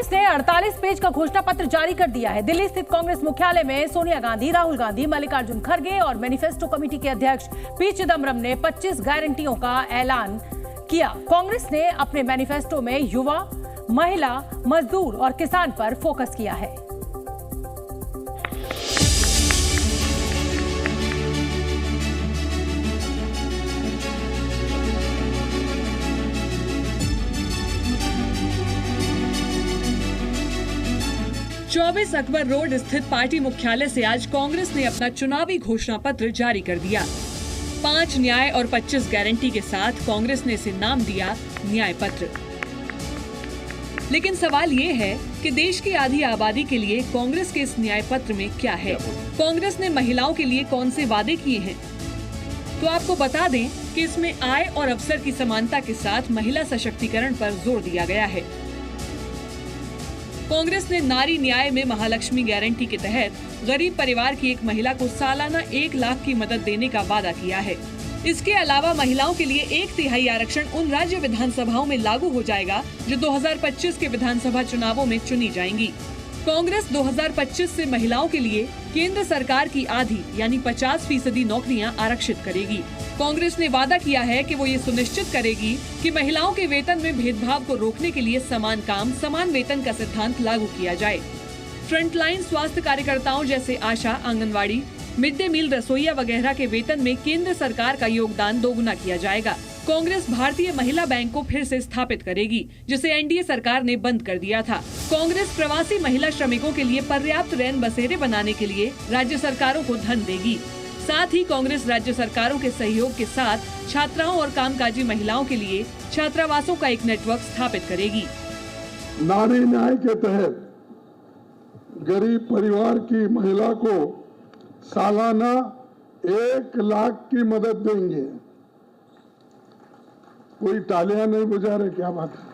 कांग्रेस ने 48 पेज का घोषणा पत्र जारी कर दिया है। दिल्ली स्थित कांग्रेस मुख्यालय में सोनिया गांधी, राहुल गांधी, मल्लिकार्जुन खड़गे और मैनिफेस्टो कमेटी के अध्यक्ष पी चिदम्बरम ने 25 गारंटियों का ऐलान किया। कांग्रेस ने अपने मैनिफेस्टो में युवा, महिला, मजदूर और किसान पर फोकस किया है। चौबीस अकबर रोड स्थित पार्टी मुख्यालय से आज कांग्रेस ने अपना चुनावी घोषणा पत्र जारी कर दिया। 5 न्याय और 25 गारंटी के साथ कांग्रेस ने इसे नाम दिया न्याय पत्र। लेकिन सवाल ये है कि देश की आधी आबादी के लिए कांग्रेस के इस न्याय पत्र में क्या है? कांग्रेस ने महिलाओं के लिए कौन से वादे किए हैं? तो आपको बता दें कि इसमें आय और अवसर की समानता के साथ महिला सशक्तिकरण पर जोर दिया गया है। कांग्रेस ने नारी न्याय में महालक्ष्मी गारंटी के तहत गरीब परिवार की एक महिला को सालाना 1 लाख की मदद देने का वादा किया है। इसके अलावा महिलाओं के लिए 1/3 आरक्षण उन राज्य विधानसभाओं में लागू हो जाएगा जो 2025 के विधानसभा चुनावों में चुनी जाएंगी। कांग्रेस 2025 से महिलाओं के लिए केंद्र सरकार की आधी यानी 50% नौकरियां आरक्षित करेगी। कांग्रेस ने वादा किया है कि वो ये सुनिश्चित करेगी कि महिलाओं के वेतन में भेदभाव को रोकने के लिए समान काम, समान वेतन का सिद्धांत लागू किया जाए। फ्रंटलाइन स्वास्थ्य कार्यकर्ताओं जैसे आशा, आंगनवाड़ी, मिड डे मील रसोइया वगैरह के वेतन में केंद्र सरकार का योगदान दोगुना किया जाएगा। कांग्रेस भारतीय महिला बैंक को फिर से स्थापित करेगी, जिसे एनडीए सरकार ने बंद कर दिया था। कांग्रेस प्रवासी महिला श्रमिकों के लिए पर्याप्त रैन बसेरे बनाने के लिए राज्य सरकारों को धन देगी। साथ ही कांग्रेस राज्य सरकारों के सहयोग के साथ छात्राओं और कामकाजी महिलाओं के लिए छात्रावासों का एक नेटवर्क स्थापित करेगी। नारी न्याय के तहत गरीब परिवार की महिला को सालाना 1 लाख की मदद देंगे। कोई तालियां नहीं बजा रहे, क्या बात है?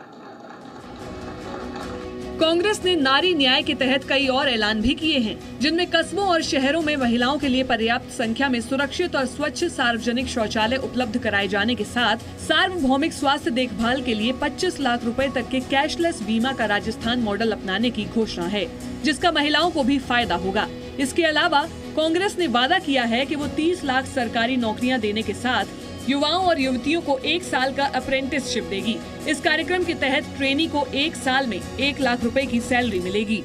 कांग्रेस ने नारी न्याय के तहत कई और ऐलान भी किए हैं, जिनमें कस्बों और शहरों में महिलाओं के लिए पर्याप्त संख्या में सुरक्षित और स्वच्छ सार्वजनिक शौचालय उपलब्ध कराए जाने के साथ सार्वभौमिक स्वास्थ्य देखभाल के लिए 25 लाख रुपए तक के कैशलेस बीमा का राजस्थान मॉडल अपनाने की घोषणा है, जिसका महिलाओं को भी फायदा होगा। इसके अलावा कांग्रेस ने वादा किया है कि वो 30 लाख सरकारी नौकरियां देने के साथ युवाओं और युवतियों को 1 साल का अप्रेंटिसशिप देगी। इस कार्यक्रम के तहत ट्रेनी को 1 साल में 1 लाख रुपए की सैलरी मिलेगी।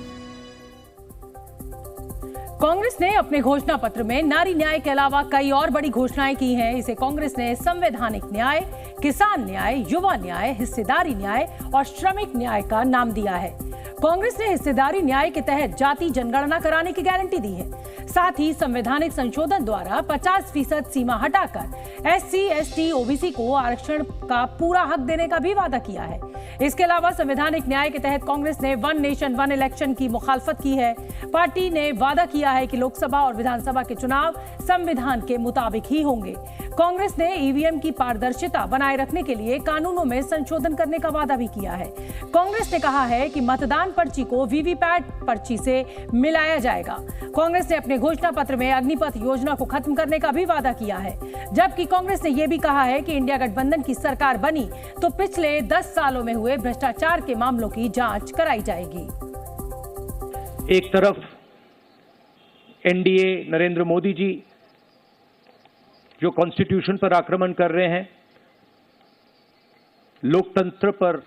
कांग्रेस ने अपने घोषणा पत्र में नारी न्याय के अलावा कई और बड़ी घोषणाएं की हैं। इसे कांग्रेस ने संवैधानिक न्याय, किसान न्याय, युवा न्याय, हिस्सेदारी न्याय और श्रमिक न्याय का नाम दिया है। कांग्रेस ने हिस्सेदारी न्याय के तहत जाति जनगणना कराने की गारंटी दी है। साथ ही संवैधानिक संशोधन द्वारा 50% सीमा हटाकर SC, ST, OBC को आरक्षण का पूरा हक देने का भी वादा किया है। इसके अलावा संवैधानिक न्याय के तहत कांग्रेस ने 1 नेशन 1 इलेक्शन की मुखालफत की है। पार्टी ने वादा किया है कि लोकसभा और विधानसभा के चुनाव संविधान के मुताबिक ही होंगे। कांग्रेस ने EVM की पारदर्शिता बनाए रखने के लिए कानूनों में संशोधन करने का वादा भी किया है। कांग्रेस ने कहा है कि मतदान पर्ची को वीवीपैट पर्ची से मिलाया जाएगा। कांग्रेस ने अपने घोषणा पत्र में अग्निपथ योजना को खत्म करने का भी वादा किया है, जबकि कांग्रेस ने यह भी कहा है कि इंडिया गठबंधन की सरकार बनी तो पिछले 10 सालों में हुए भ्रष्टाचार के मामलों की जांच कराई जाएगी। एक तरफ एनडीए नरेंद्र मोदी जी जो कॉन्स्टिट्यूशन पर आक्रमण कर रहे हैं, लोकतंत्र पर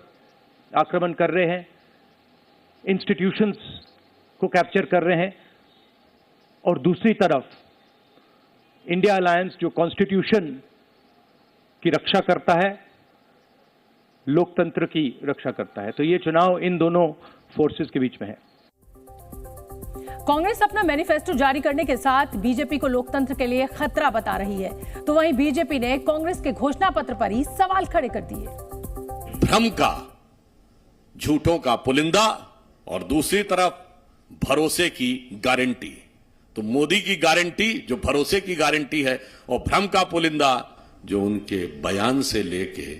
आक्रमण कर रहे हैं, इंस्टीट्यूशंस को कैप्चर कर रहे हैं, और दूसरी तरफ इंडिया अलायंस जो कॉन्स्टिट्यूशन की रक्षा करता है, लोकतंत्र की रक्षा करता है। तो ये चुनाव इन दोनों फोर्सेस के बीच में है। कांग्रेस अपना मैनिफेस्टो जारी करने के साथ बीजेपी को लोकतंत्र के लिए खतरा बता रही है, तो वहीं बीजेपी ने कांग्रेस के घोषणा पत्र पर ही सवाल खड़े कर दिए। भ्रम का, झूठों का पुलिंदा और दूसरी तरफ भरोसे की गारंटी। तो मोदी की गारंटी जो भरोसे की गारंटी है और भ्रम का पुलिंदा जो उनके बयान से लेके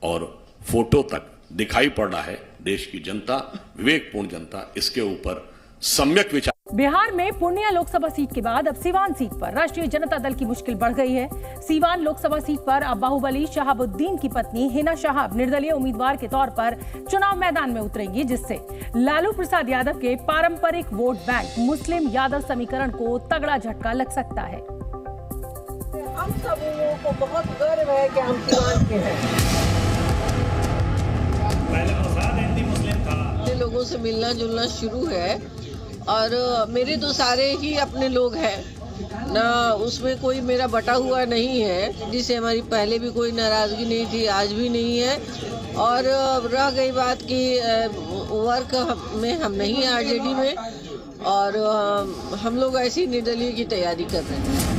और फोटो तक दिखाई पड़ रहा है। देश की जनता, विवेकपूर्ण जनता इसके ऊपर सम्यक विचार बिहार में पूर्णिया लोकसभा सीट के बाद अब सीवान सीट पर राष्ट्रीय जनता दल की मुश्किल बढ़ गई है। सीवान लोकसभा सीट पर अब बाहुबली शहाबुद्दीन की पत्नी हिना शहाब निर्दलीय उम्मीदवार के तौर पर चुनाव मैदान में उतरेंगी, जिससे लालू प्रसाद यादव के पारंपरिक वोट बैंक मुस्लिम यादव समीकरण को तगड़ा झटका लग सकता है। हम सब लोगों को बहुत गर्व है कि हम सीवान के हैं। लोगों से मिलना जुलना शुरू है और मेरे तो सारे ही अपने लोग हैं ना, उसमें कोई मेरा बटा हुआ नहीं है, जिससे हमारी पहले भी कोई नाराजगी नहीं थी, आज भी नहीं है। और रह गई बात कि वर्क में हम नहीं हैं आरजेडी में, और हम लोग ऐसी निर्दलीय की तैयारी कर रहे हैं।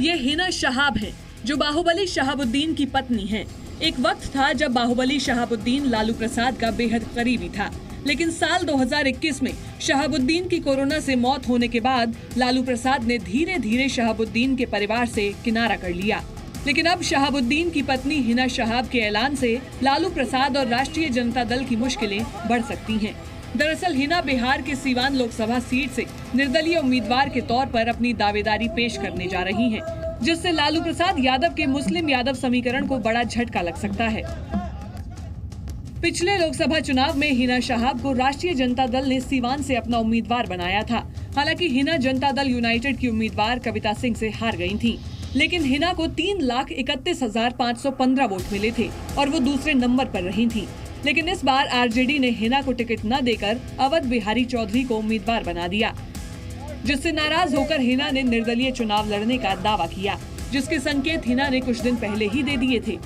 ये हिना शहाब है जो बाहुबली शहाबुद्दीन की पत्नी है। एक वक्त था जब बाहुबली शहाबुद्दीन लालू प्रसाद का बेहद करीबी था, लेकिन साल 2021 में शहाबुद्दीन की कोरोना से मौत होने के बाद लालू प्रसाद ने धीरे धीरे शहाबुद्दीन के परिवार से किनारा कर लिया। लेकिन अब शहाबुद्दीन की पत्नी हिना शहाब के ऐलान से लालू प्रसाद और राष्ट्रीय जनता दल की मुश्किलें बढ़ सकती हैं। दरअसल हिना बिहार के सीवान लोकसभा सीट से निर्दलीय उम्मीदवार के तौर पर अपनी दावेदारी पेश करने जा रही हैं, जिससे लालू प्रसाद यादव के मुस्लिम यादव समीकरण को बड़ा झटका लग सकता है। पिछले लोकसभा चुनाव में हिना शहाब को राष्ट्रीय जनता दल ने सीवान से अपना उम्मीदवार बनाया था। हालांकि हिना जनता दल यूनाइटेड की उम्मीदवार कविता सिंह से हार गई थी, लेकिन हिना को 3,31,515 वोट मिले थे और वो दूसरे नंबर पर रही थी। लेकिन इस बार आरजेडी ने हिना को टिकट न देकर अवध बिहारी चौधरी को उम्मीदवार बना दिया, जिससे नाराज होकर हिना ने निर्दलीय चुनाव लड़ने का दावा किया, जिसके संकेत हिना ने कुछ दिन पहले ही दे दिए थे।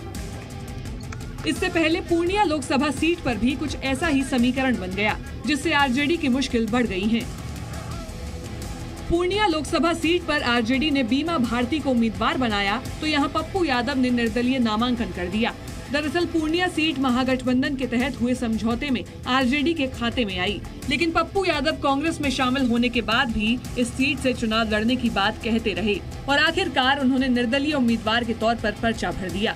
इससे पहले पूर्णिया लोकसभा सीट पर भी कुछ ऐसा ही समीकरण बन गया, जिससे आरजेडी की मुश्किल बढ़ गई है। पूर्णिया लोकसभा सीट पर आरजेडी ने बीमा भारती को उम्मीदवार बनाया, तो यहां पप्पू यादव ने निर्दलीय नामांकन कर दिया। दरअसल पूर्णिया सीट महागठबंधन के तहत हुए समझौते में आरजेडी के खाते में आई, लेकिन पप्पू यादव कांग्रेस में शामिल होने के बाद भी इस सीट से चुनाव लड़ने की बात कहते रहे और आखिरकार उन्होंने निर्दलीय उम्मीदवार के तौर पर पर्चा भर दिया।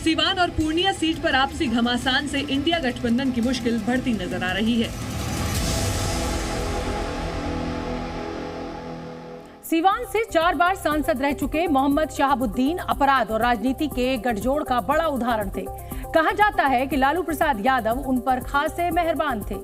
सीवान और पूर्णिया सीट पर आपसी घमासान से इंडिया गठबंधन की मुश्किल बढ़ती नजर आ रही है। सीवान से 4 बार सांसद रह चुके मोहम्मद शहाबुद्दीन अपराध और राजनीति के गठजोड़ का बड़ा उदाहरण थे। कहा जाता है कि लालू प्रसाद यादव उन पर खासे मेहरबान थे।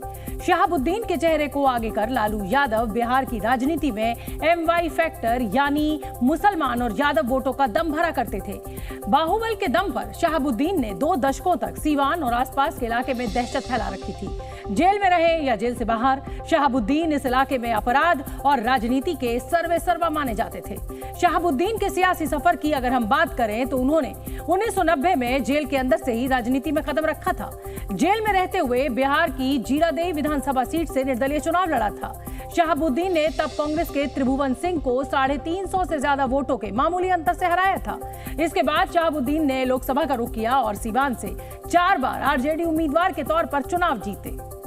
शहाबुद्दीन के चेहरे को आगे कर लालू यादव बिहार की राजनीति में MY फैक्टर यानी मुसलमान और यादव वोटों का दम भरा करते थे। बाहुबल के दम पर शहाबुद्दीन ने 2 दशकों तक सीवान और आसपास के इलाके में दहशत फैला रखी थी। जेल में रहे या जेल से बाहर, शहाबुद्दीन इस इलाके में अपराध और राजनीति के सर्वेसर्वा माने जाते थे। शहाबुद्दीन के सियासी सफर की अगर हम बात करें तो उन्होंने 1990 में जेल के अंदर से ही राजनीति में कदम रखा था। जेल में रहते हुए बिहार की जीरादेई विधानसभा सीट से निर्दलीय चुनाव लड़ा था। शहाबुद्दीन ने तब कांग्रेस के त्रिभुवन सिंह को 350 से ज्यादा वोटों के मामूली अंतर से हराया था। इसके बाद शहाबुद्दीन ने लोकसभा का रुख किया और सीवान से 4 बार आरजेडी उम्मीदवार के तौर पर चुनाव जीते।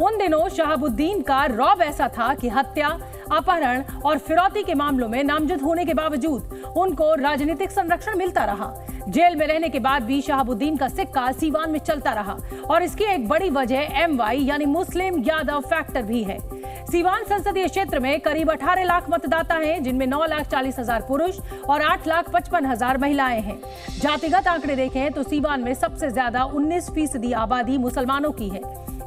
उन दिनों शहाबुद्दीन का रौब ऐसा था कि हत्या, अपहरण और फिरौती के मामलों में नामजद होने के बावजूद उनको राजनीतिक संरक्षण मिलता रहा। जेल में रहने के बाद भी शहाबुद्दीन का सिक्का सीवान में चलता रहा और इसकी एक बड़ी वजह MY यानी मुस्लिम यादव फैक्टर भी है। सीवान संसदीय क्षेत्र में करीब 18 लाख मतदाता हैं, जिनमें 9,40,000 पुरुष और 8,55,000 महिलाएं हैं। जातिगत आंकड़े देखें तो सीवान में सबसे ज्यादा 19% आबादी मुसलमानों की है,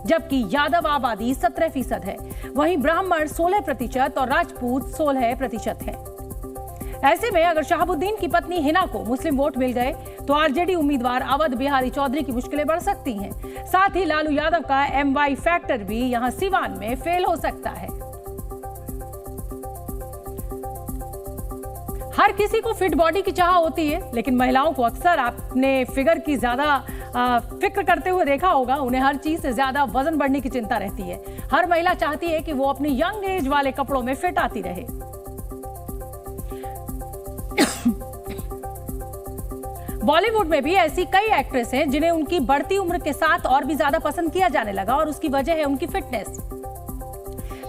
जबकि यादव आबादी 17% है। वहीं ब्राह्मण 16% और राजपूत 16% है। ऐसे में अगर शहाबुद्दीन की पत्नी हिना को मुस्लिम वोट मिल गए तो आरजेडी उम्मीदवार अवध बिहारी चौधरी की मुश्किलें बढ़ सकती हैं। साथ ही लालू यादव का MY फैक्टर भी यहां सीवान में फेल हो सकता है। हर किसी को फिट बॉडी की चाह होती है, लेकिन महिलाओं को अक्सर आपने फिगर की ज्यादा फिक्र करते हुए देखा होगा। उन्हें हर चीज से ज्यादा वजन बढ़ने की चिंता रहती है। हर महिला चाहती है कि वो अपनी यंग एज वाले कपड़ों में फिट आती रहे। बॉलीवुड में भी ऐसी कई एक्ट्रेस हैं जिन्हें उनकी बढ़ती उम्र के साथ और भी ज्यादा पसंद किया जाने लगा और उसकी वजह है उनकी फिटनेस।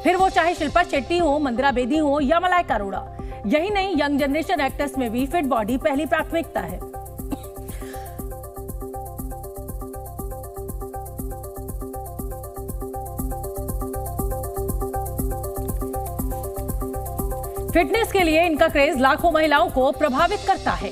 फिर वो चाहे शिल्पा शेट्टी हो, मंदिरा बेदी हो या मलाइका अरोड़ा। यही नहीं, यंग जनरेशन एक्टर्स में भी फिट बॉडी पहली प्राथमिकता है। फिटनेस के लिए इनका क्रेज लाखों महिलाओं को प्रभावित करता है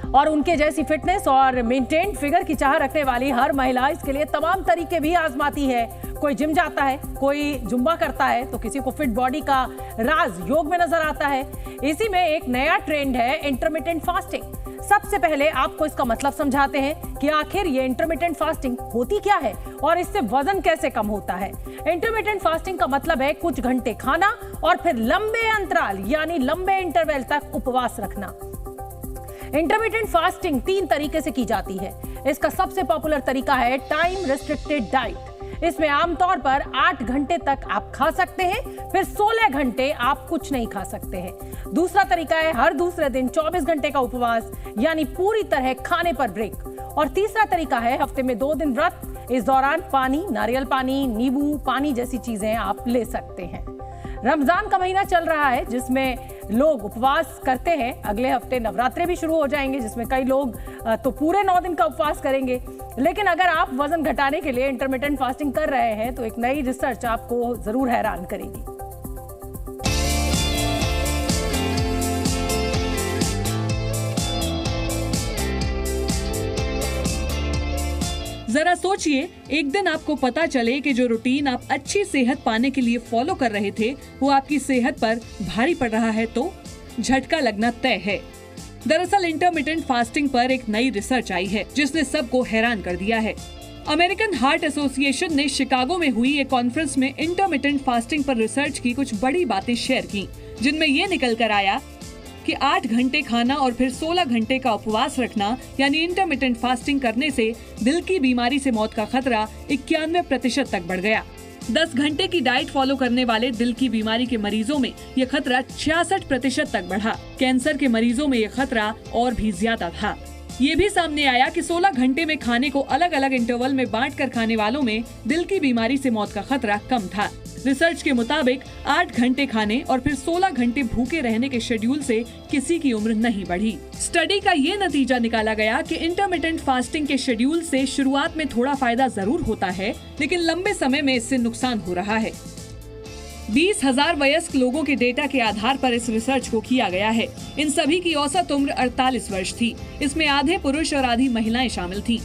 और उनके जैसी फिटनेस और मेंटेन्ड फिगर की चाह रखने वाली हर महिला इसके लिए तमाम तरीके भी आजमाती है। कोई जिम जाता है, कोई जुम्बा करता है, तो किसी को फिट बॉडी का राज योग में नजर आता है। इसी में एक नया ट्रेंड है इंटरमिटेंट फास्टिंग। सबसे पहले आपको इसका मतलब समझाते हैं कि आखिर ये इंटरमिटेंट फास्टिंग होती क्या है और इससे वजन कैसे कम होता है। इंटरमिटेंट फास्टिंग का मतलब है कुछ घंटे खाना और फिर लंबे अंतराल यानी लंबे इंटरवल तक उपवास रखना। इंटरमिटेंट फास्टिंग 3 तरीके से की जाती है। इसका सबसे पॉपुलर तरीका है टाइम रिस्ट्रिक्टेड डाइट। इसमें आमतौर पर 8 घंटे तक आप खा सकते हैं, फिर 16 घंटे आप कुछ नहीं खा सकते हैं। दूसरा तरीका है हर दूसरे दिन 24 घंटे का उपवास यानी पूरी तरह खाने पर ब्रेक। और तीसरा तरीका है हफ्ते में 2 दिन व्रत। इस दौरान पानी, नारियल पानी, नींबू पानी जैसी चीजें आप ले सकते हैं। रमजान का महीना चल रहा है जिसमें लोग उपवास करते हैं। अगले हफ्ते नवरात्रे भी शुरू हो जाएंगे जिसमें कई लोग तो पूरे 9 दिन का उपवास करेंगे। लेकिन अगर आप वजन घटाने के लिए इंटरमिटेंट फास्टिंग कर रहे हैं तो एक नई रिसर्च आपको जरूर हैरान करेगी। जरा सोचिए, एक दिन आपको पता चले कि जो रूटीन आप अच्छी सेहत पाने के लिए फॉलो कर रहे थे वो आपकी सेहत पर भारी पड़ रहा है तो झटका लगना तय है। दरअसल इंटरमिटेंट फास्टिंग पर एक नई रिसर्च आई है जिसने सबको हैरान कर दिया है। अमेरिकन हार्ट एसोसिएशन ने शिकागो में हुई एक कॉन्फ्रेंस में इंटरमिटेंट फास्टिंग पर रिसर्च की कुछ बड़ी बातें शेयर की, जिनमें ये निकल कर आया कि 8 घंटे खाना और फिर 16 घंटे का उपवास रखना यानी इंटरमिटेंट फास्टिंग करने से दिल की बीमारी से मौत का खतरा 91% तक बढ़ गया। 10 घंटे की डाइट फॉलो करने वाले दिल की बीमारी के मरीजों में ये खतरा 66% तक बढ़ा। कैंसर के मरीजों में ये खतरा और भी ज्यादा था। ये भी सामने आया कि 16 घंटे में खाने को अलग अलग इंटरवल में बांटकर खाने वालों में दिल की बीमारी से मौत का खतरा कम था। रिसर्च के मुताबिक 8 घंटे खाने और फिर 16 घंटे भूखे रहने के शेड्यूल से किसी की उम्र नहीं बढ़ी। स्टडी का ये नतीजा निकाला गया कि इंटरमिटेंट फास्टिंग के शेड्यूल से शुरुआत में थोड़ा फायदा जरूर होता है, लेकिन लंबे समय में इससे नुकसान हो रहा है। 20,000 वयस्क लोगों के डेटा के आधार पर इस रिसर्च को किया गया है। इन सभी की औसत उम्र 48 वर्ष थी। इसमें आधे पुरुष और आधी महिलाएं शामिल थीं।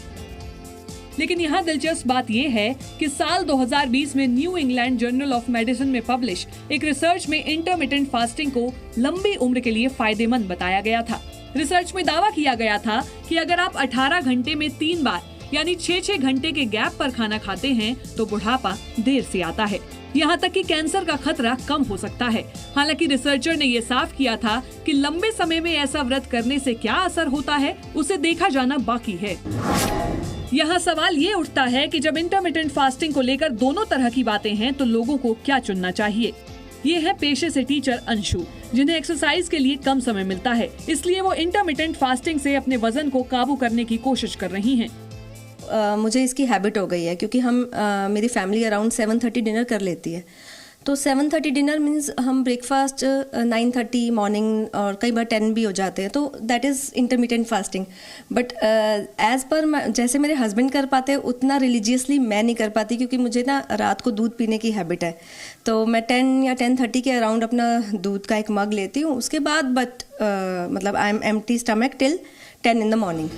लेकिन यहाँ दिलचस्प बात यह है कि साल 2020 में new England journal of medicine में पब्लिश एक रिसर्च में इंटरमिटेंट फास्टिंग को लंबी उम्र के लिए फायदेमंद बताया गया था। रिसर्च में दावा किया गया था कि अगर आप 18 घंटे में 3 बार यानी 6-6 घंटे के गैप पर खाना खाते हैं तो बुढ़ापा देर से आता है। यहाँ तक कि कैंसर का खतरा कम हो सकता है। हालांकि रिसर्चर ने ये साफ किया था कि लंबे समय में ऐसा व्रत करने से क्या असर होता है उसे देखा जाना बाकी है। यहाँ सवाल ये उठता है कि जब इंटरमिटेंट फास्टिंग को लेकर दोनों तरह की बातें हैं तो लोगों को क्या चुनना चाहिए। ये है पेशे से टीचर अंशु, जिन्हें एक्सरसाइज के लिए कम समय मिलता है, इसलिए वो इंटरमिटेंट फास्टिंग से अपने वजन को काबू करने की कोशिश कर रही हैं। मुझे इसकी हैबिट हो गई है क्योंकि मेरी फैमिली अराउंड 7:30 डिनर कर लेती है। तो 7:30 डिनर मीन्स हम ब्रेकफास्ट 9:30 मॉर्निंग और कई बार 10 भी हो जाते हैं, तो that is intermittent fasting. But as per जैसे मेरे हस्बैंड कर पाते हैं उतना रिलीजियसली मैं नहीं कर पाती, क्योंकि मुझे ना रात को दूध पीने की हैबिट है। तो मैं 10 या 10:30 के अराउंड अपना दूध का एक मग लेती हूँ। उसके बाद मतलब I am empty stomach till 10 in the morning.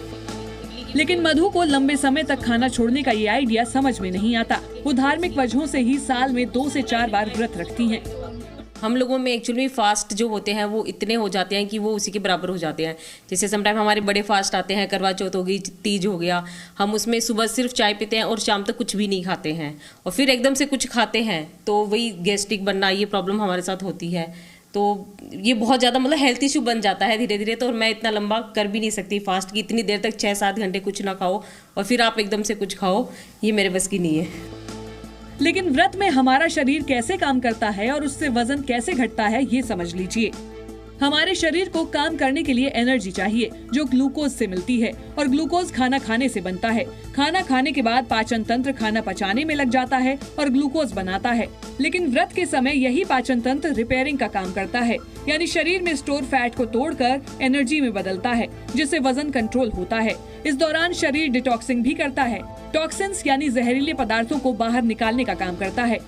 लेकिन मधु को लंबे समय तक खाना छोड़ने का ये आइडिया समझ में नहीं आता। वो धार्मिक वजहों से ही साल में 2 से 4 बार व्रत रखती हैं। हम लोगों में एक्चुअली फास्ट जो होते हैं वो इतने हो जाते हैं कि वो उसी के बराबर हो जाते हैं। जैसे समटाइम हमारे बड़े फास्ट आते हैं, करवा चौथ हो गई, तीज हो गया, हम उसमें सुबह सिर्फ चाय पीते हैं और शाम तक कुछ भी नहीं खाते हैं, और फिर एकदम से कुछ खाते हैं तो वही गैस्ट्रिक बनना, ये प्रॉब्लम हमारे साथ होती है। तो ये बहुत ज़्यादा मतलब हेल्थ इशू बन जाता है धीरे धीरे। तो मैं इतना लंबा कर भी नहीं सकती फास्ट की, इतनी देर तक 6-7 घंटे कुछ ना खाओ और फिर आप एकदम से कुछ खाओ, ये मेरे बस की नहीं है। लेकिन व्रत में हमारा शरीर कैसे काम करता है और उससे वजन कैसे घटता है ये समझ लीजिए। हमारे शरीर को काम करने के लिए एनर्जी चाहिए जो ग्लूकोज से मिलती है, और ग्लूकोज खाना खाने से बनता है। खाना खाने के बाद पाचन तंत्र खाना पचाने में लग जाता है और ग्लूकोज बनाता है। लेकिन व्रत के समय यही पाचन तंत्र रिपेयरिंग का काम करता है, यानी शरीर में स्टोर फैट को तोड़कर एनर्जी में बदलता है, जिससे वजन कंट्रोल होता है। इस दौरान शरीर डिटॉक्सिंग भी करता है। टॉक्सिन्स यानी जहरीले पदार्थों को बाहर निकालने का काम करता है।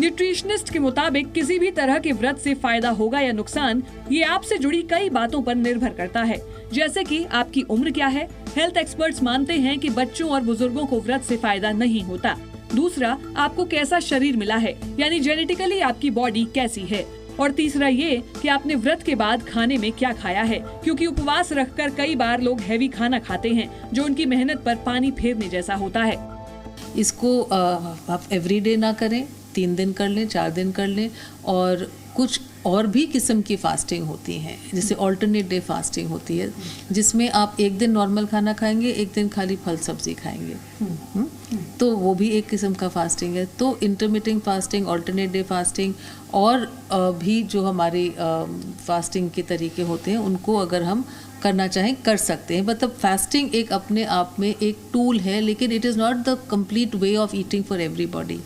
न्यूट्रिशनिस्ट के मुताबिक किसी भी तरह के व्रत से फायदा होगा या नुकसान, ये आपसे जुड़ी कई बातों पर निर्भर करता है, जैसे कि आपकी उम्र क्या है। हेल्थ एक्सपर्ट्स मानते हैं कि बच्चों और बुजुर्गों को व्रत से फायदा नहीं होता। दूसरा, आपको कैसा शरीर मिला है, यानी जेनेटिकली आपकी बॉडी कैसी है। और तीसरा ये कि आपने व्रत के बाद खाने में क्या खाया है, क्योंकि उपवास रखकर कई बार लोग हैवी खाना खाते हैं जो उनकी मेहनत पर पानी फेरने जैसा होता है। इसको आप एवरीडे ना करें, 3 दिन कर लें, 4 दिन कर लें। और कुछ और भी किस्म की फास्टिंग होती हैं, जैसे ऑल्टरनेट डे फास्टिंग होती है, जिसमें आप एक दिन नॉर्मल खाना खाएंगे, एक दिन खाली फल सब्जी खाएंगे। तो वो भी एक किस्म का फास्टिंग है। तो intermittent fasting, alternate day fasting और भी जो हमारी फास्टिंग के तरीके होते हैं, उनको अगर हम करना चाहें कर सकते हैं। मतलब फास्टिंग एक अपने आप में एक टूल है, लेकिन it is not the complete way of eating for everybody.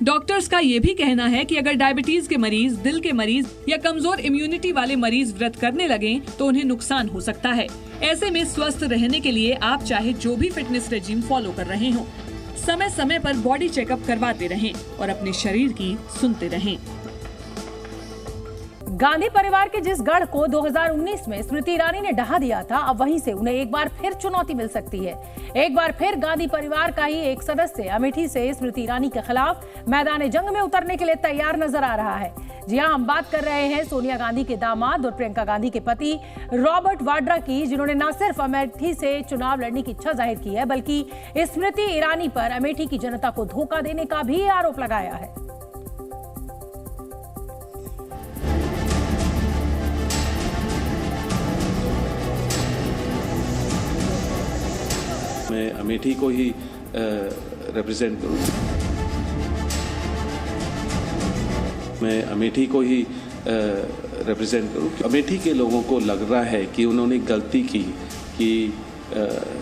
Doctors का ये भी कहना है कि अगर डायबिटीज के मरीज, दिल के मरीज या कमजोर इम्यूनिटी वाले मरीज व्रत करने लगें तो उन्हें नुकसान हो सकता है। ऐसे में स्वस्थ रहने के लिए आप चाहे जो भी फिटनेस रेजिम फॉलो कर रहे हो, समय समय पर बॉडी चेकअप करवाते रहें और अपने शरीर की सुनते रहें। गांधी परिवार के जिस गढ़ को 2019 में स्मृति ईरानी ने ढहा दिया था, अब वहीं से उन्हें एक बार फिर चुनौती मिल सकती है। एक बार फिर गांधी परिवार का ही एक सदस्य अमेठी से स्मृति ईरानी के खिलाफ मैदान जंग में उतरने के लिए तैयार नजर आ रहा है। जी हां, हम बात कर रहे हैं सोनिया गांधी के दामाद और प्रियंका गांधी के पति रॉबर्ट वाड्रा की, जिन्होंने न सिर्फ अमेठी से चुनाव लड़ने की इच्छा जाहिर की है, बल्कि स्मृति ईरानी पर अमेठी की जनता को धोखा देने का भी आरोप लगाया है। मैं अमेठी को ही रिप्रेजेंट करूं। मैं अमेठी को ही रिप्रेजेंट करूं। अमेठी के लोगों को लग रहा है कि उन्होंने गलती की कि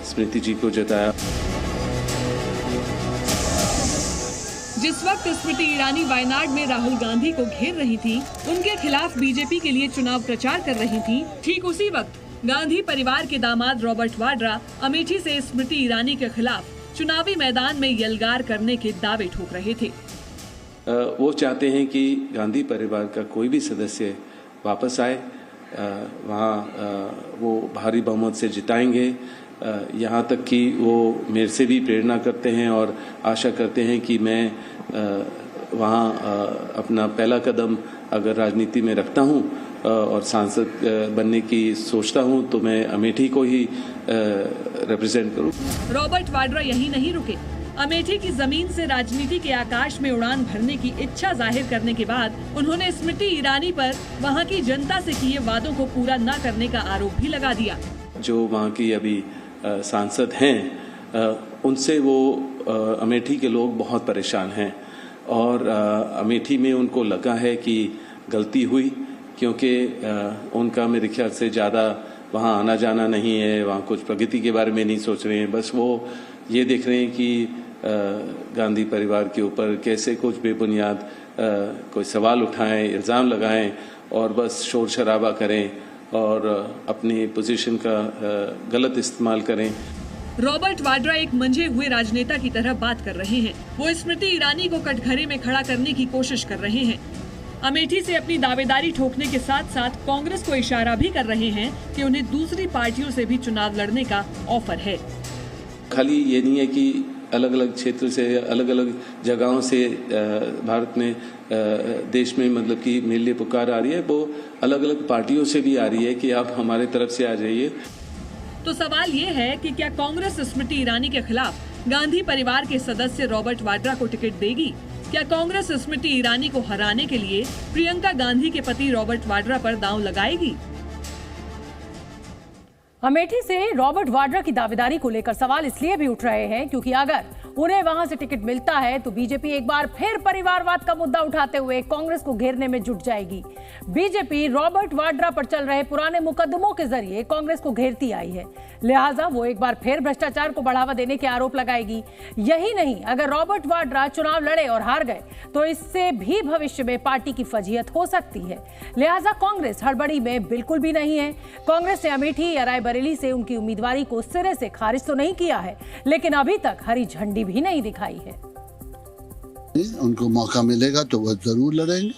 स्मृति जी को जिताया। जिस वक्त स्मृति ईरानी वायनाड में राहुल गांधी को घेर रही थी, उनके खिलाफ बीजेपी के लिए चुनाव प्रचार कर रही थी, ठीक उसी वक्त गांधी परिवार के दामाद रॉबर्ट वाड्रा अमेठी से स्मृति ईरानी के खिलाफ चुनावी मैदान में यलगार करने के दावे ठोक रहे थे। वो चाहते हैं कि गांधी परिवार का कोई भी सदस्य वापस आए, वहाँ वो भारी बहुमत से जिताएंगे। यहाँ तक कि वो मेरे से भी प्रेरणा करते हैं और आशा करते हैं कि मैं वहाँ अपना पहला कदम अगर राजनीति में रखता हूँ और सांसद बनने की सोचता हूं, तो मैं अमेठी को ही रिप्रेजेंट करूं। रॉबर्ट वाड्रा यही नहीं रुके। अमेठी की जमीन से राजनीति के आकाश में उड़ान भरने की इच्छा जाहिर करने के बाद उन्होंने स्मृति ईरानी पर वहां की जनता से किए वादों को पूरा न करने का आरोप भी लगा दिया। जो वहां की अभी सांसद हैं, उनसे वो अमेठी के लोग बहुत परेशान हैं और अमेठी में उनको लगा है कि गलती हुई, क्योंकि उनका मेरे ख्याल से ज़्यादा वहाँ आना जाना नहीं है, वहाँ कुछ प्रगति के बारे में नहीं सोच रहे हैं। बस वो ये देख रहे हैं कि गांधी परिवार के ऊपर कैसे कुछ बेबुनियाद कोई सवाल उठाएं, इल्ज़ाम लगाएं और बस शोर शराबा करें और अपनी पोजीशन का गलत इस्तेमाल करें। रॉबर्ट वाड्रा एक मंझे हुए राजनेता की तरह बात कर रहे हैं। वो स्मृति ईरानी को कटघरे में खड़ा करने की कोशिश कर रहे हैं। अमेठी से अपनी दावेदारी ठोकने के साथ साथ कांग्रेस को इशारा भी कर रहे हैं कि उन्हें दूसरी पार्टियों से भी चुनाव लड़ने का ऑफर है। खाली ये नहीं है कि अलग अलग क्षेत्र से, अलग अलग जगहों से भारत में, देश में मतलब कि मेरे लिए पुकार आ रही है, वो अलग अलग पार्टियों से भी आ रही है कि आप हमारे तरफ से आ जाइए। तो सवाल ये है कि क्या कांग्रेस स्मृति ईरानी के खिलाफ गांधी परिवार के सदस्य रॉबर्ट वाड्रा को टिकट देगी? क्या कांग्रेस स्मृति ईरानी को हराने के लिए प्रियंका गांधी के पति रॉबर्ट वाड्रा पर दांव लगाएगी? अमेठी से रॉबर्ट वाड्रा की दावेदारी को लेकर सवाल इसलिए भी उठ रहे हैं क्योंकि अगर उन्हें वहां से टिकट मिलता है तो बीजेपी एक बार फिर परिवारवाद का मुद्दा उठाते हुए कांग्रेस को घेरने में जुट जाएगी। बीजेपी रॉबर्ट वाड्रा पर चल रहे पुराने मुकदमों के जरिए कांग्रेस को घेरती आई है, लिहाजा वो एक बार फिर भ्रष्टाचार को बढ़ावा देने के आरोप लगाएगी। यही नहीं, अगर रॉबर्ट वाड्रा चुनाव लड़े और हार गए तो इससे भी भविष्य में पार्टी की फजीहत हो सकती है। लिहाजा कांग्रेस हड़बड़ी में बिल्कुल भी नहीं है। कांग्रेस ने अमेठी या रायबरेली से उनकी उम्मीदवारी को सिरे से खारिज तो नहीं किया है, लेकिन अभी तक हरी झंडी भी नहीं दिखाई है। उनको मौका मिलेगा तो वो जरूर लड़ेंगे,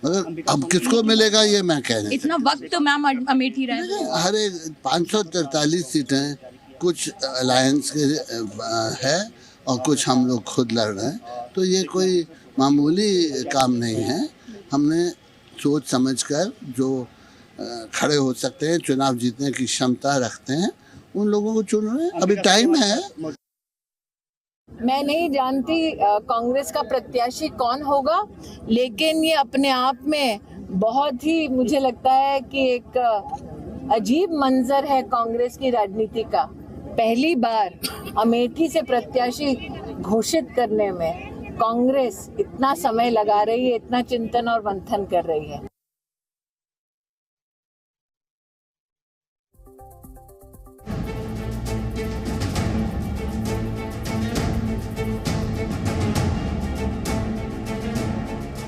मगर अब किसको मिलेगा ये मैं कह नहीं। इतना वक्त तो मैम अमेठी रहे, हर एक 543 सीटें कुछ अलायंस के है और कुछ हम लोग खुद लड़ रहे हैं, तो ये कोई मामूली काम नहीं है। हमने सोच समझकर जो खड़े हो सकते हैं, चुनाव जीतने की क्षमता रखते हैं, उन लोगों को चुन रहे हैं। अभी टाइम है। मैं नहीं जानती कांग्रेस का प्रत्याशी कौन होगा, लेकिन ये अपने आप में बहुत ही मुझे लगता है कि एक अजीब मंजर है कांग्रेस की राजनीति का। पहली बार अमेठी से प्रत्याशी घोषित करने में कांग्रेस इतना समय लगा रही है, इतना चिंतन और मंथन कर रही है।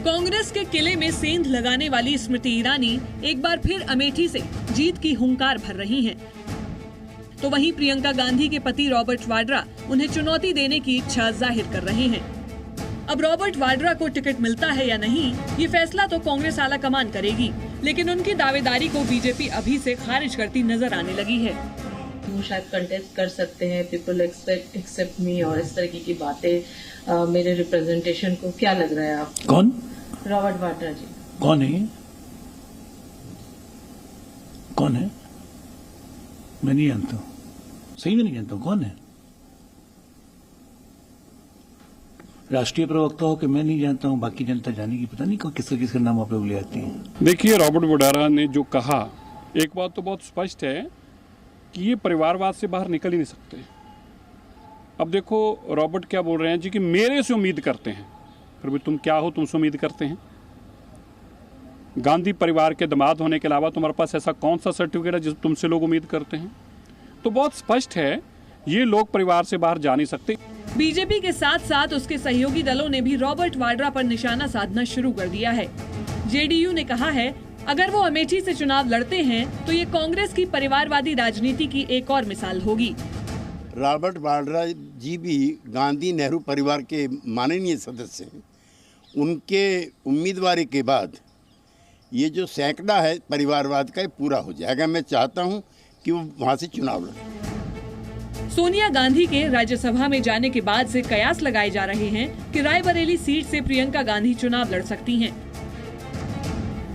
कांग्रेस के किले में सेंध लगाने वाली स्मृति ईरानी एक बार फिर अमेठी से जीत की हुंकार भर रही हैं। तो वहीं प्रियंका गांधी के पति रॉबर्ट वाड्रा उन्हें चुनौती देने की इच्छा जाहिर कर रहे हैं। अब रॉबर्ट वाड्रा को टिकट मिलता है या नहीं, ये फैसला तो कांग्रेस आला कमान करेगी, लेकिन उनकी दावेदारी को बीजेपी अभी से खारिज करती नजर आने लगी है। वो शायद कंटेस्ट कर सकते हैं, पीपल एक्सेप्ट मी और इस तरह की बातें मेरे रिप्रेजेंटेशन को। क्या लग रहा है आपको? कौन? रॉबर्ट वाड्रा जी। कौन है? कौन है? मैं नहीं जानता हूँ, सही में नहीं जानता हूँ कौन है। राष्ट्रीय प्रवक्ता हो कि मैं नहीं जानता हूँ, बाकी जनता जानेगी, पता नहीं किसका किसका नाम आप लोग ले आती है। देखिए, रॉबर्ट वाड्रा ने जो कहा, एक बात तो बहुत स्पष्ट है कि ये परिवारवाद से बाहर निकल ही नहीं सकते। अब देखो रॉबर्ट क्या बोल रहे हैं जी कि मेरे से उम्मीद करते हैं। फिर भी तुम क्या हो, तुमसे उम्मीद करते हैं? गांधी परिवार के दामाद होने के अलावा तुम्हारे पास ऐसा कौन सा सर्टिफिकेट है जिस तुमसे लोग उम्मीद करते हैं? तो बहुत स्पष्ट है, ये लोग परिवार से बाहर जा नहीं सकते। बीजेपी के साथ साथ उसके सहयोगी दलों ने भी रॉबर्ट वाड्रा पर निशाना साधना शुरू कर दिया है। जेडीयू ने कहा है, अगर वो अमेठी से चुनाव लड़ते हैं तो ये कांग्रेस की परिवारवादी राजनीति की एक और मिसाल होगी। रॉबर्ट वाड्रा जी भी गांधी नेहरू परिवार के माननीय सदस्य हैं। उनके उम्मीदवारी के बाद ये जो सैकड़ा है परिवारवाद का, ये पूरा हो जाएगा। मैं चाहता हूं कि वो वहां से चुनाव लड़े। सोनिया गांधी के राज्यसभा में जाने के बाद से कयास लगाए जा रहे हैं कि रायबरेली सीट से प्रियंका गांधी चुनाव लड़ सकती हैं।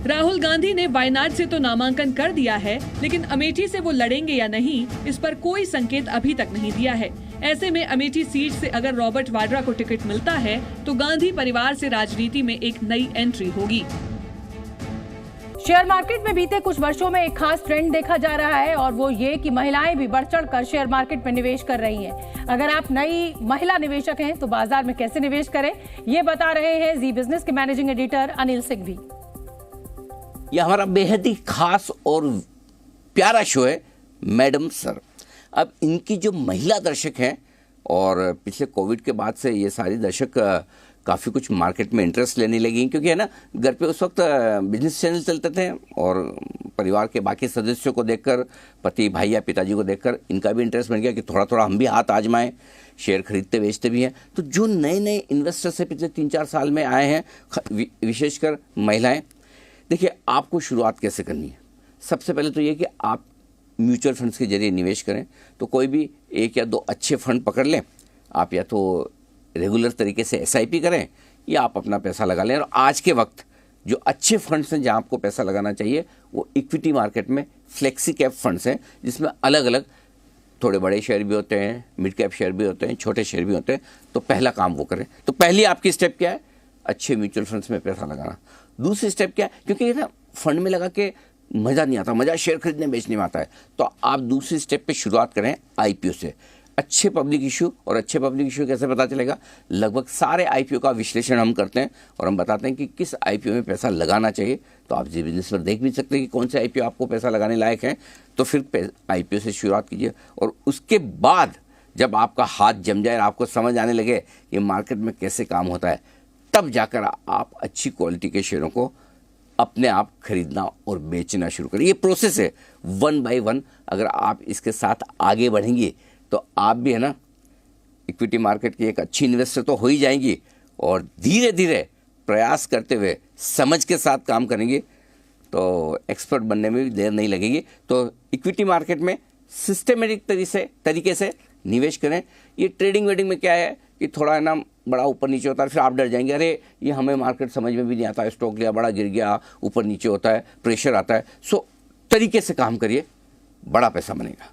राहुल गांधी ने वायनाड से तो नामांकन कर दिया है, लेकिन अमेठी से वो लड़ेंगे या नहीं, इस पर कोई संकेत अभी तक नहीं दिया है। ऐसे में अमेठी सीट से अगर रॉबर्ट वाड्रा को टिकट मिलता है तो गांधी परिवार से राजनीति में एक नई एंट्री होगी। शेयर मार्केट में बीते कुछ वर्षों में एक खास ट्रेंड देखा जा रहा है और वो ये कि महिलाएं भी बढ़ चढ़ कर शेयर मार्केट में निवेश कर रही हैं। अगर आप नई महिला निवेशक हैं तो बाजार में कैसे निवेश करें, ये बता रहे हैं जी बिजनेस के मैनेजिंग एडिटर अनिल सिंघवी। यह हमारा बेहद ही खास और प्यारा शो है मैडम सर। अब इनकी जो महिला दर्शक हैं, और पिछले कोविड के बाद से ये सारी दर्शक काफ़ी कुछ मार्केट में इंटरेस्ट लेने लगी, क्योंकि है ना, घर पे उस वक्त बिजनेस चैनल चलते थे और परिवार के बाकी सदस्यों को देखकर, पति भाई या पिताजी को देखकर इनका भी इंटरेस्ट बन गया कि थोड़ा थोड़ा हम भी हाथ आजमाएं, शेयर खरीदते बेचते भी हैं। तो जो नए नए इन्वेस्टर्स से पिछले 3-4 साल में आए हैं, विशेषकर महिलाएं, देखिए आपको शुरुआत कैसे करनी है। सबसे पहले तो ये कि आप म्यूचुअल फंड्स के जरिए निवेश करें। तो कोई भी 1 या 2 अच्छे फंड पकड़ लें आप, या तो रेगुलर तरीके से SIP करें या आप अपना पैसा लगा लें। और आज के वक्त जो अच्छे फंड्स हैं जहां आपको पैसा लगाना चाहिए वो इक्विटी मार्केट में फ्लेक्सी कैप फंड्स हैं, जिसमें अलग अलग थोड़े बड़े शेयर भी होते हैं, मिड कैप शेयर भी होते हैं, छोटे शेयर भी होते हैं। तो पहला काम वो करें। तो पहली आपकी स्टेप क्या है? अच्छे म्यूचुअल फंड्स में पैसा लगाना। दूसरी स्टेप क्या है? क्योंकि ना फंड में लगा के मज़ा नहीं आता, मज़ा शेयर खरीदने बेचने में आता है। तो आप दूसरी स्टेप पे शुरुआत करें IPO से। अच्छे पब्लिक इशू, और अच्छे पब्लिक इशू कैसे पता चलेगा? लगभग सारे IPO का विश्लेषण हम करते हैं और हम बताते हैं कि किस IPO में पैसा लगाना चाहिए। तो आप जी बिजनेस पर देख भी सकते हैं कि कौन से IPO आपको पैसा लगाने लायक हैं। तो फिर IPO से शुरुआत कीजिए, और उसके बाद जब आपका हाथ जम जाए, आपको समझ आने लगे ये मार्केट में कैसे काम होता है, तब जाकर आप अच्छी क्वालिटी के शेयरों को अपने आप खरीदना और बेचना शुरू करें। ये प्रोसेस है 1 by 1। अगर आप इसके साथ आगे बढ़ेंगे तो आप भी है ना इक्विटी मार्केट की एक अच्छी इन्वेस्टर तो हो ही जाएंगी, और धीरे धीरे प्रयास करते हुए समझ के साथ काम करेंगे तो एक्सपर्ट बनने में भी देर नहीं लगेगी। तो इक्विटी मार्केट में सिस्टमेटिक तरीके से निवेश करें। ये ट्रेडिंग वेडिंग में क्या है कि थोड़ा है ना बड़ा ऊपर नीचे होता है, फिर आप डर जाएंगे, अरे ये हमें मार्केट समझ में भी नहीं आता, स्टॉक लिया बड़ा गिर गया, ऊपर नीचे होता है, प्रेशर आता है। सो तरीके से काम करिए, बड़ा पैसा बनेगा।